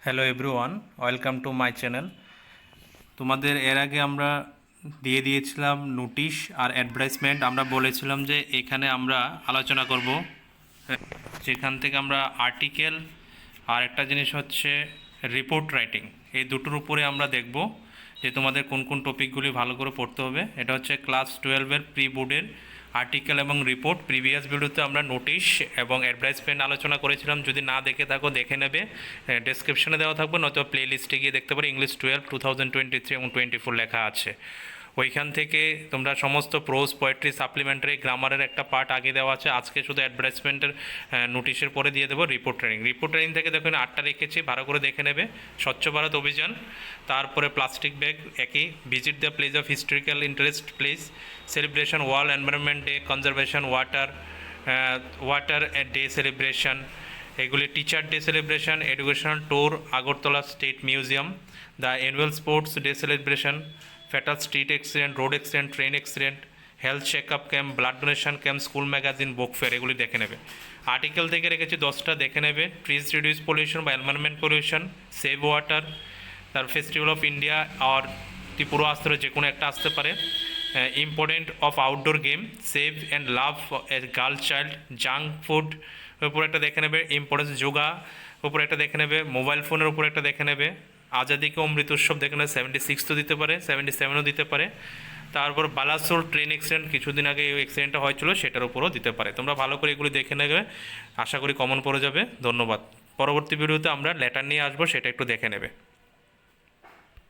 Hello everyone, welcome to my channel. তোমাদের এর আগে আমরা দিয়ে দিয়েছিলাম নোটিশ আর অ্যাডভার্টাইজমেন্ট। আমরা বলেছিলাম যে এখানে আমরা আলোচনা করব, যেখান থেকে আমরা আর্টিকেল আর একটা জিনিস হচ্ছে রিপোর্ট রাইটিং, এই দুটোর উপরে আমরা দেখব যে তোমাদের কোন কোন টপিকগুলি ভালো করে পড়তে হবে। এটা হচ্ছে ক্লাস 12-এর প্রি বোর্ডের আর্টিকেল এবং রিপোর্ট। প্রিভিয়াস ভিডিওতে আমরা নোটিশ এবং অ্যাডভার্টাইজমেন্ট আলোচনা করেছিলাম, যদি না দেখে থাকো দেখে নেবে, ডেসক্রিপশনে দেওয়া থাকবে, নয়তো প্লে লিস্টে গিয়ে দেখতে পারো। ইংলিশ 12 2023 এবং 24 লেখা আছে, ওইখান থেকে তোমরা সমস্ত প্রোজ, পোয়েট্রি, সাপ্লিমেন্টারি, গ্রামারের একটা পার্ট আগে দেওয়া আছে। আজকে শুধু অ্যাডভার্টাইজমেন্টের নোটিশের পরে দিয়ে দেবো রিপোর্ট ট্রেনিং। রিপোর্ট ট্রেনিং থেকে দেখো 8টা রেখেছি, ভালো করে দেখে নেবে। স্বচ্ছ ভারত অভিযান, তারপরে প্লাস্টিক ব্যাগ একই, visit the place of historical interest place, celebration world environment day, conservation water day celebration, এগুলি teacher day celebration, educational tour Agartala state museum, the annual sports day celebration, fatal street accident, road accident, train accident, health checkup camp, blood donation camp, school magazine, book fair, এগুলি দেখে নেবে। Article থেকে রেখেছি 10টা, দেখে নেবে। Trees reduce pollution বা environment pollution, save water, তার ফেস্টিভ্যাল অফ ইন্ডিয়া আর ত্রিপুরা আসতে যে কোনো একটা আসতে পারে। Important of outdoor game, save and love a girl child, junk food উপর একটা দেখে নেবে। ইম্পর্টেন্স যোগা উপর একটা দেখে নেবে। মোবাইল ফোনের উপর একটা দেখে নেবে। আজাদি কে অমৃত উৎসব দেখে নেবে, 76 তো দিতে পারে, 77ও দিতে পারে। তারপর বালাসোর ট্রেন অ্যাক্সিডেন্ট, কিছুদিন আগে এই অ্যাক্সিডেন্টটা হয়েছিল, সেটার উপরও দিতে পারে। তোমরা ভালো করে এগুলি দেখে নেবে, আশা করি কমন পড়ে যাবে। ধন্যবাদ। পরবর্তী ভিডিওতে আমরা লেটার নিয়ে আসবো, সেটা একটু দেখে নেবে।